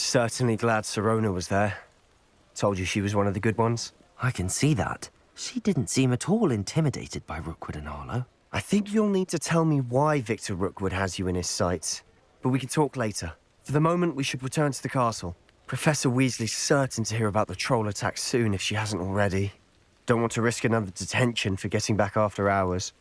certainly glad Sirona was there. Told you she was one of the good ones. I can see that. She didn't seem at all intimidated by Rookwood and Arlo. I think you'll need to tell me why Victor Rookwood has you in his sights. But we can talk later. For the moment, we should return to the castle. Professor Weasley's certain to hear about the troll attack soon if she hasn't already. Don't want to risk another detention for getting back after hours.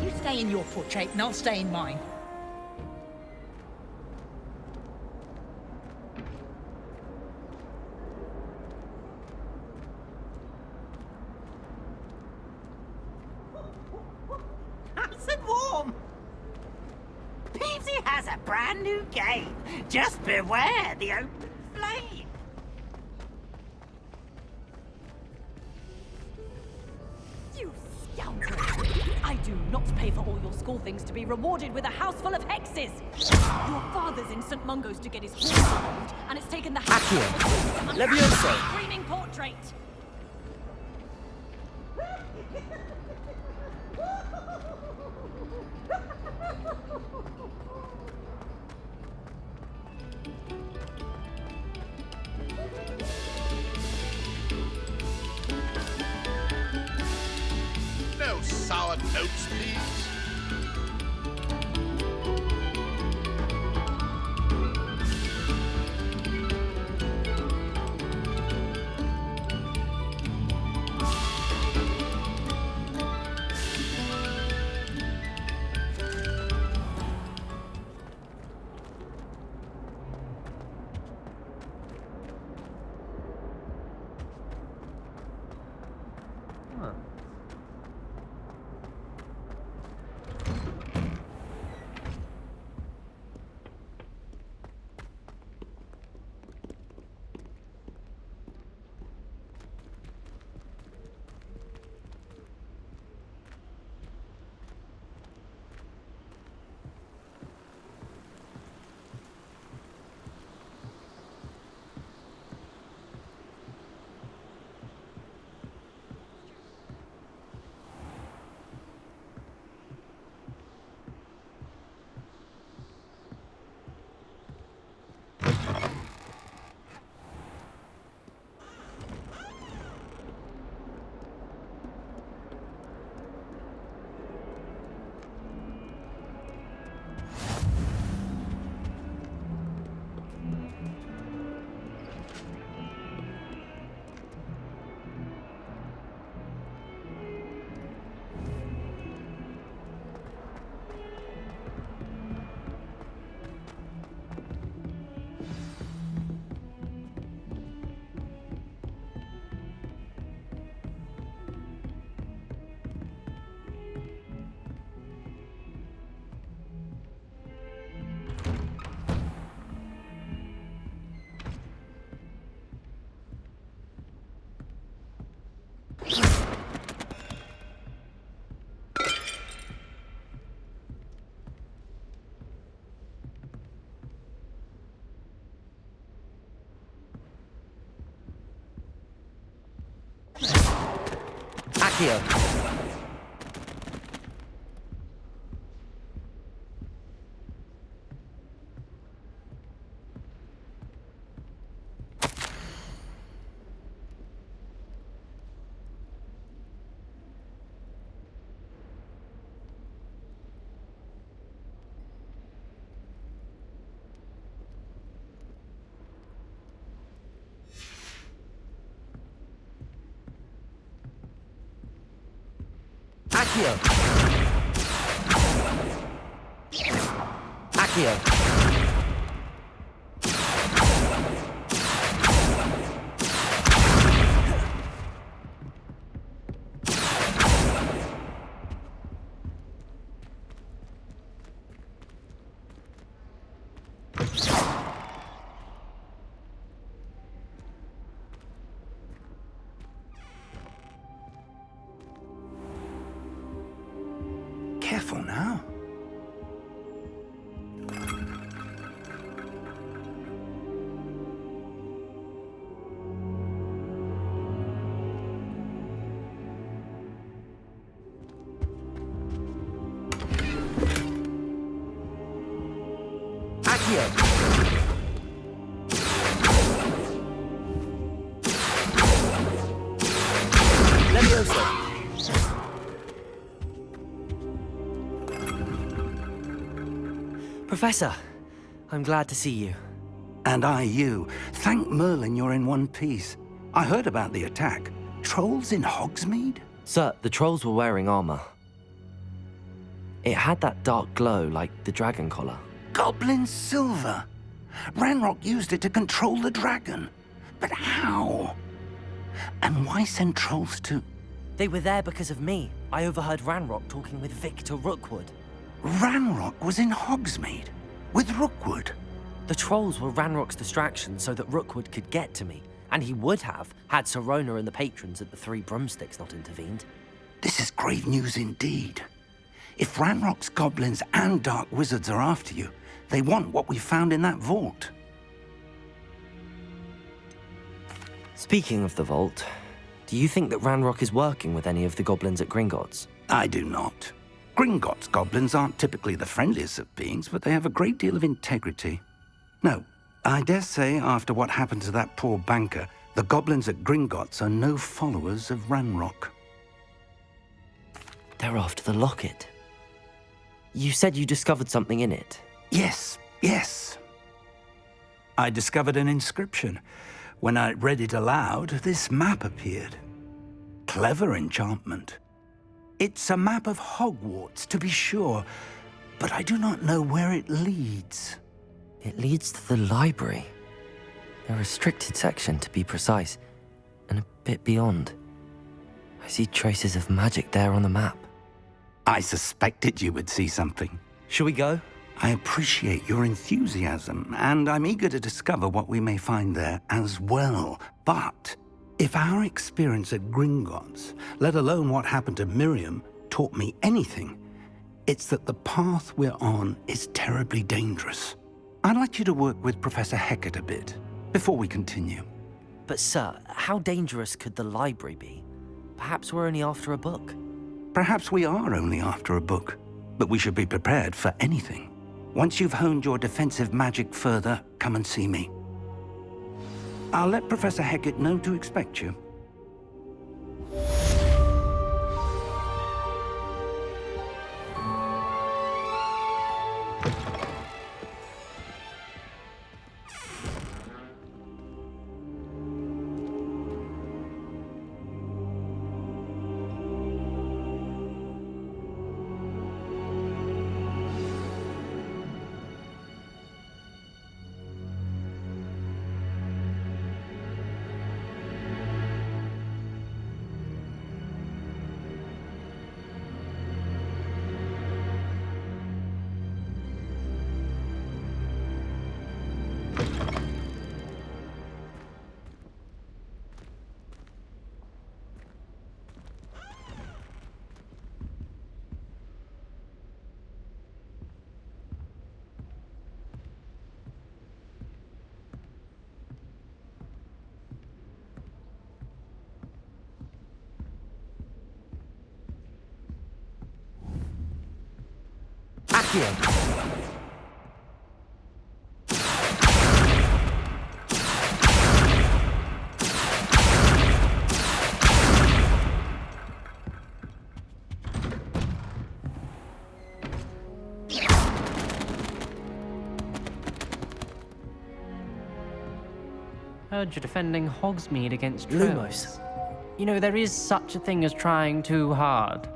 You stay in your portrait and I'll stay in mine. Nice and warm. Peevesy has a brand new game. Just beware the open flame. You scoundrel! I do not pay for all your school things to be rewarded with a house full of hexes! Your father's in St. Mungo's to get his horse removed, and it's taken the house Accio. to Levioso. screaming portrait! our notes, please? Accio. Accio. Accio. Careful now. Accio. Leviosa. Professor, I'm glad to see you. And I you. Thank Merlin you're in one piece. I heard about the attack. Trolls in Hogsmeade? Sir, the trolls were wearing armor. It had that dark glow like the dragon collar. Goblin silver. Ranrock used it to control the dragon. But how? And why send trolls to... They were there because of me. I overheard Ranrock talking with Victor Rookwood. Ranrock was in Hogsmeade with Rookwood. The trolls were Ranrock's distraction so that Rookwood could get to me, and he would have had Sirona and the patrons at the Three Broomsticks not intervened. This is grave news indeed. If Ranrock's goblins and dark wizards are after you, they want what we found in that vault. Speaking of the vault, do you think that Ranrock is working with any of the goblins at Gringotts? I do not. Gringotts goblins aren't typically the friendliest of beings, but they have a great deal of integrity. No, I dare say after what happened to that poor banker, the goblins at Gringotts are no followers of Ranrock. They're after the locket. You said you discovered something in it. Yes, yes. I discovered an inscription. When I read it aloud, this map appeared. Clever enchantment. It's a map of Hogwarts, to be sure, but I do not know where it leads. It leads to the library. A restricted section, to be precise, and a bit beyond. I see traces of magic there on the map. I suspected you would see something. Shall we go? I appreciate your enthusiasm, and I'm eager to discover what we may find there as well. But if our experience at Gringotts, let alone what happened to Miriam, taught me anything, it's that the path we're on is terribly dangerous. I'd like you to work with Professor Hecat a bit before we continue. But sir, how dangerous could the library be? Perhaps we're only after a book. Perhaps we are only after a book, but we should be prepared for anything. Once you've honed your defensive magic further, come and see me. I'll let Professor Hecat know to expect you. Accio! Heard you're defending Hogsmeade against Lumos. trolls. You know, there is such a thing as trying too hard.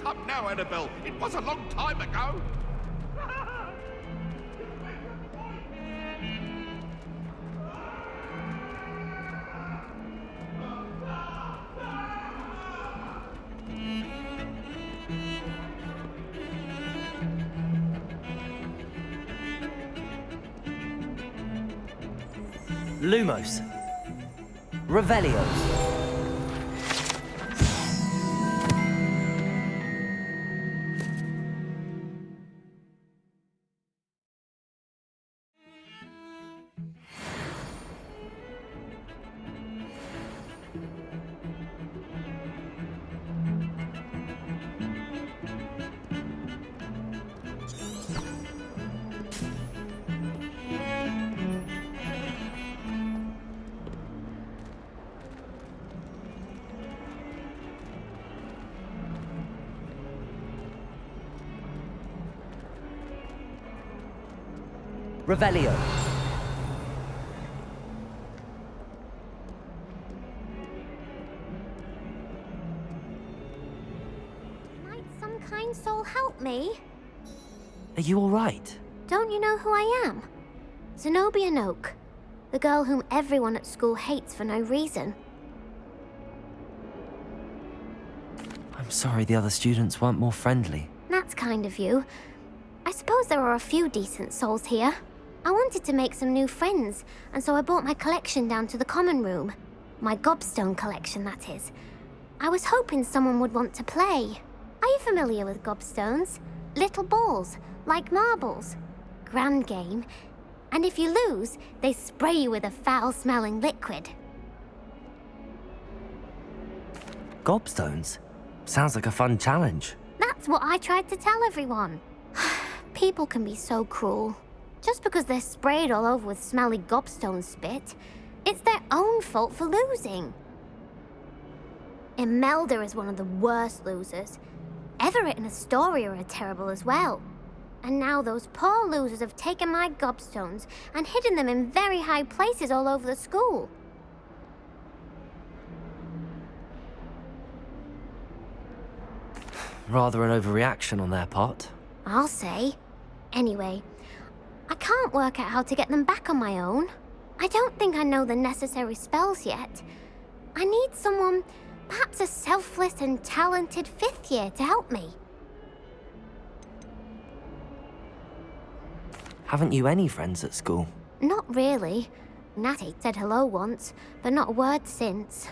Come now, Annabelle. It was a long time ago. Lumos. Revelios. Revelio. Might some kind soul help me? Are you all right? Don't you know who I am? Zenobia Noak, the girl whom everyone at school hates for no reason. I'm sorry the other students weren't more friendly. That's kind of you. I suppose there are a few decent souls here. I wanted to make some new friends, and so I brought my collection down to the common room. My gobstone collection, that is. I was hoping someone would want to play. Are you familiar with gobstones? Little balls, like marbles. Grand game. And if you lose, they spray you with a foul-smelling liquid. Gobstones? Sounds like a fun challenge. That's what I tried to tell everyone. People can be so cruel. Just because they're sprayed all over with smelly gobstone spit, it's their own fault for losing. Imelda is one of the worst losers. Everett and Astoria are terrible as well. And now those poor losers have taken my gobstones and hidden them in very high places all over the school. Rather an overreaction on their part. I'll say. Anyway, I can't work out how to get them back on my own. I don't think I know the necessary spells yet. I need someone, perhaps a selfless and talented fifth year to help me. Haven't you any friends at school? Not really. Natty said hello once, but not a word since.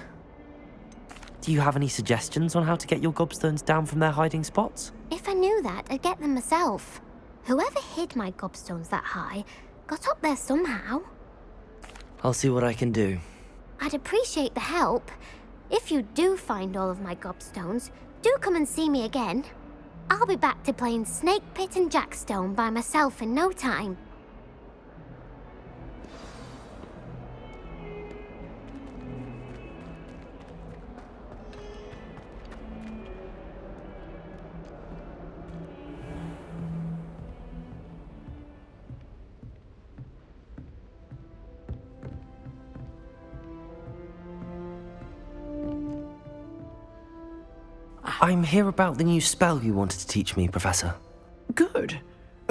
Do you have any suggestions on how to get your gobstones down from their hiding spots? If I knew that, I'd get them myself. Whoever hid my gobstones that high got up there somehow. I'll see what I can do. I'd appreciate the help. If you do find all of my gobstones, do come and see me again. I'll be back to playing Snake Pit and Jackstone by myself in no time. I'm here about the new spell you wanted to teach me, Professor. Good.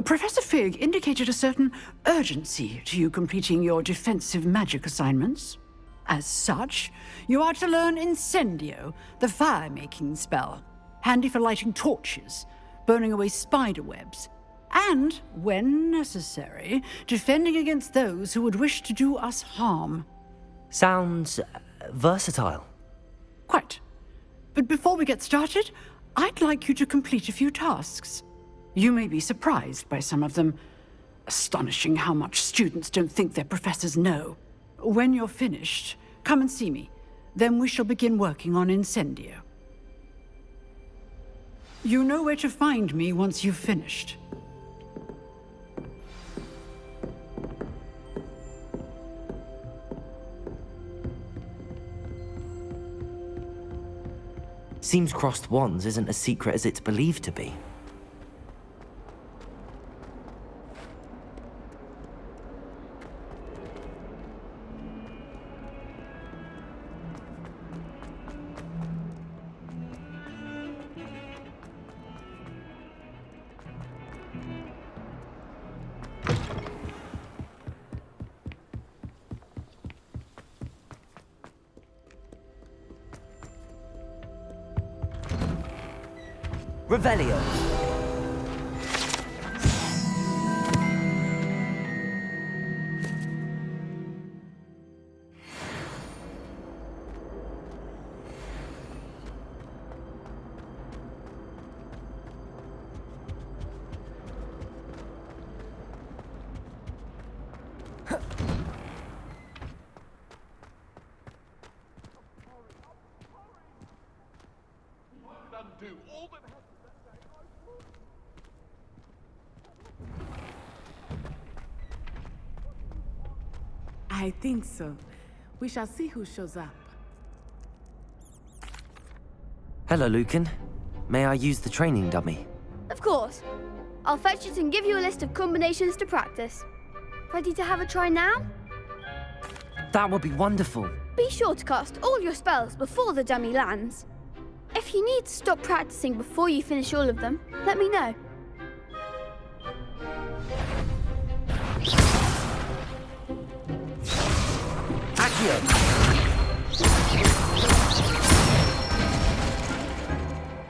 Professor Fig indicated a certain urgency to you completing your defensive magic assignments. As such, you are to learn Incendio, the fire-making spell, handy for lighting torches, burning away spider webs, and, when necessary, defending against those who would wish to do us harm. Sounds versatile. Quite. But before we get started, I'd like you to complete a few tasks. You may be surprised by some of them. Astonishing how much students don't think their professors know. When you're finished, come and see me. Then we shall begin working on Incendio. You know where to find me once you've finished. Seems crossed wands isn't as secret as it's believed to be. Revelio. Undo all that happened that day. I think so. We shall see who shows up. Hello, Lucan. May I use the training dummy? Of course. I'll fetch it and give you a list of combinations to practice. Ready to have a try now? That would be wonderful. Be sure to cast all your spells before the dummy lands. If you need to stop practicing before you finish all of them, let me know. Accio.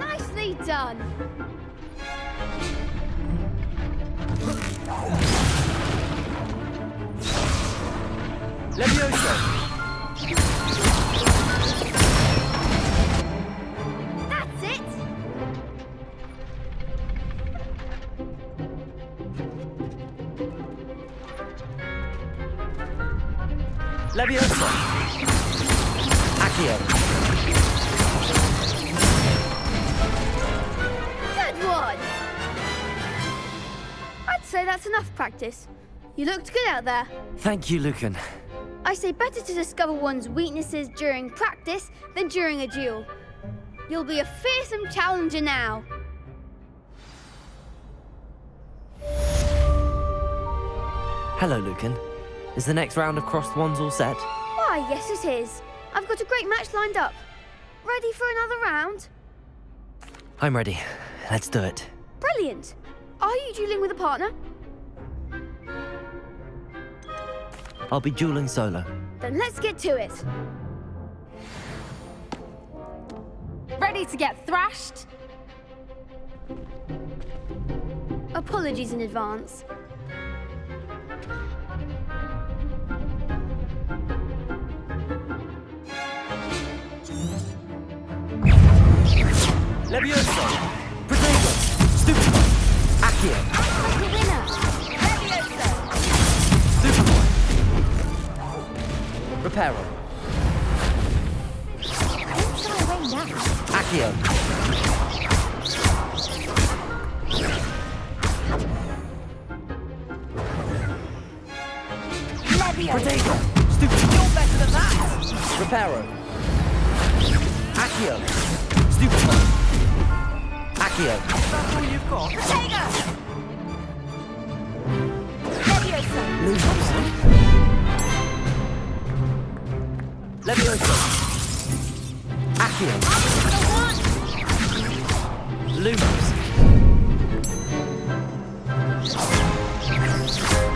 Nicely done. Levioso. That's it. Levioso. Accio. Good one. I'd say that's enough practice. You looked good out there. Thank you, Lucan. I say better to discover one's weaknesses during practice than during a duel. You'll be a fearsome challenger now. Hello, Lucan. Is the next round of Crossed Wands all set? Why, yes it is. I've got a great match lined up. Ready for another round? I'm ready. Let's do it. Brilliant. Are you dueling with a partner? I'll be dueling solo. Then let's get to it. Ready to get thrashed? Apologies in advance. Levioso. Protego. Stupid. Accio. The winner. Superboy. Reparo. Accio. Protego. Stupid. You're better than that. Reparo. Accio. Stupid. Accio. That's all you've got. Levioso. Accio. Lumos.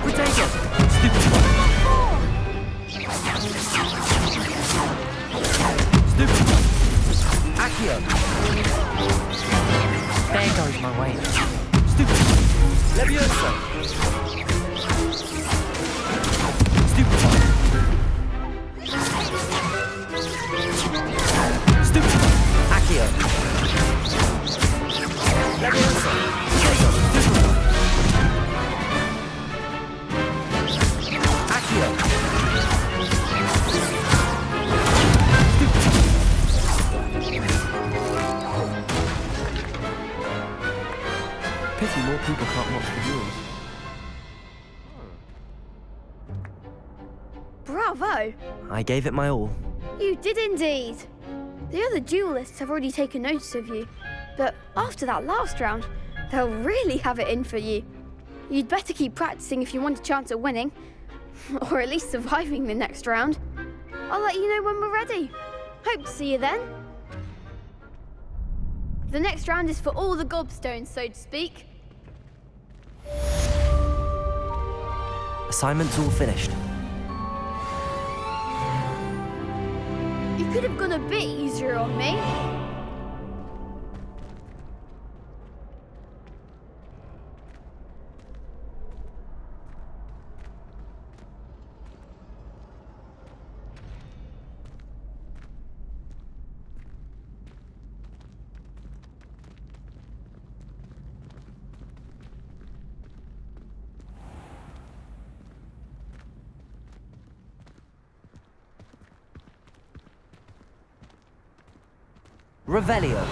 Protego. Stupid. Stupid. Accio. There goes my weight. Stupid. Levioso. Stupid. Stupid. Accio. Levioso. Protego. Stupid. Accio. Pity more people can't watch the duels. Bravo. I gave it my all. You did indeed. The other duelists have already taken notice of you, but after that last round, they'll really have it in for you. You'd better keep practicing if you want a chance at winning, or at least surviving the next round. I'll let you know when we're ready. Hope to see you then. The next round is for all the gobstones, so to speak. Assignment's all finished. You could have gone a bit easier on me. Revelio.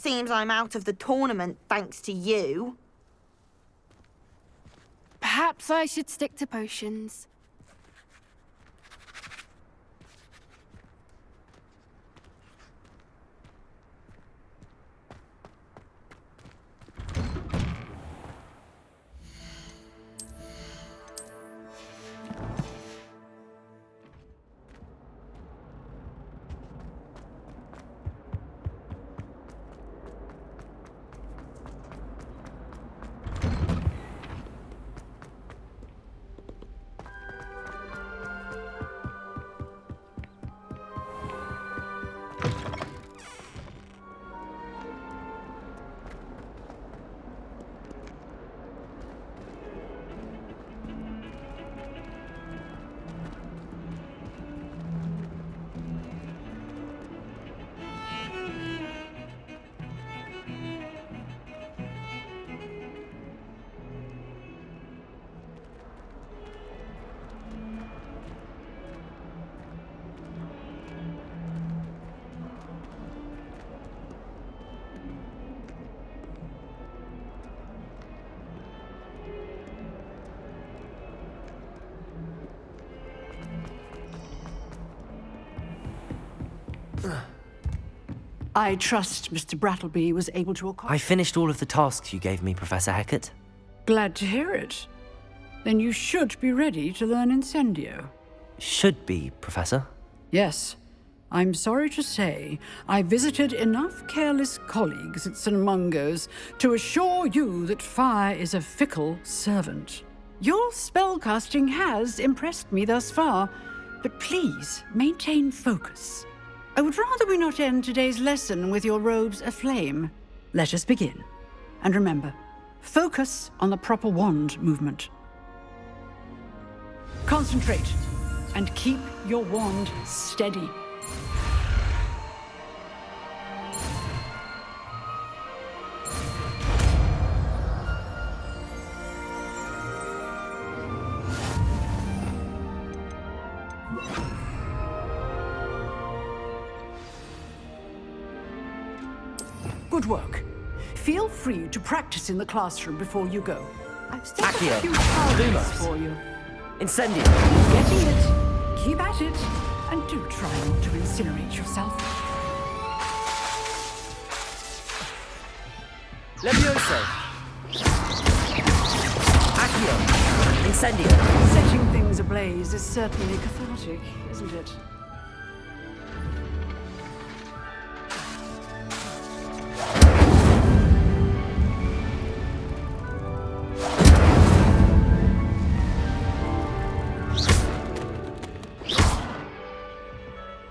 seems I'm out of the tournament thanks to you. Perhaps I should stick to potions. I trust Mr. Brattleby was able to accomplish. I finished all of the tasks you gave me, Professor Hecat. Glad to hear it. Then you should be ready to learn Incendio. Should be, Professor. Yes. I'm sorry to say, I visited enough careless colleagues at St. Mungo's to assure you that fire is a fickle servant. Your spellcasting has impressed me thus far, but please maintain focus. I would rather we not end today's lesson with your robes aflame. Let us begin. And remember, focus on the proper wand movement. Concentrate, and keep your wand steady. Good work. Feel free to practice in the classroom before you go. I've still got a Accio. few targets Lumos. for you. Incendio. Getting it. Keep at it. And do try not to incinerate yourself. Levioso. Accio. Incendio. Setting things ablaze is certainly cathartic, isn't it?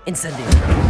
Incendio.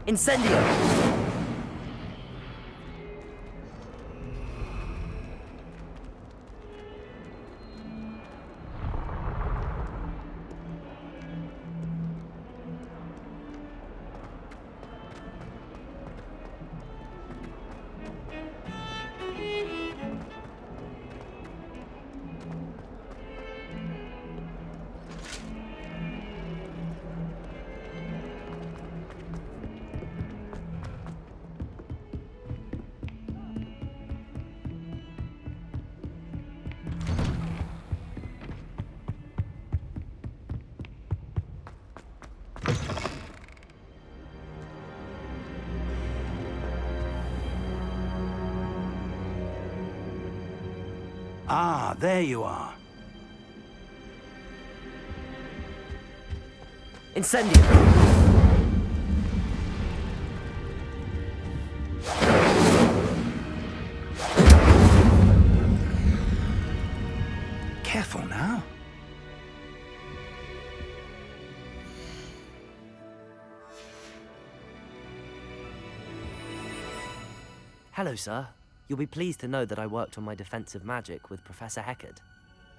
Incendio! Ah, there you are. Incendio! Careful now. Hello, sir. You'll be pleased to know that I worked on my defensive magic with Professor Heckard.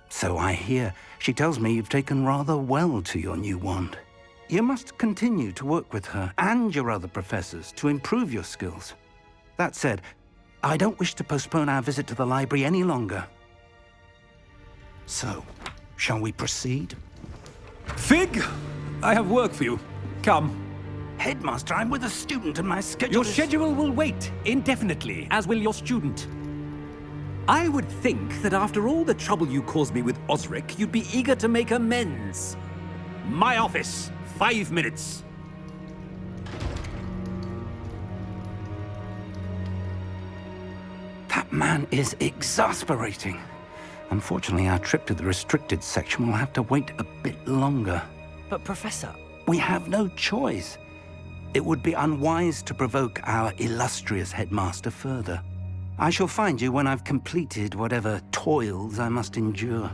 So I hear. She tells me you've taken rather well to your new wand. You must continue to work with her and your other professors to improve your skills. That said, I don't wish to postpone our visit to the library any longer. So, shall we proceed? Fig! I have work for you. Come. Headmaster, I'm with a student and my schedule Your is... schedule will wait indefinitely, as will your student. I would think that after all the trouble you caused me with Osric, you'd be eager to make amends. My office, 5 minutes. That man is exasperating. Unfortunately, our trip to the restricted section will have to wait a bit longer. But, Professor... We have no choice. It would be unwise to provoke our illustrious headmaster further. I shall find you when I've completed whatever toils I must endure.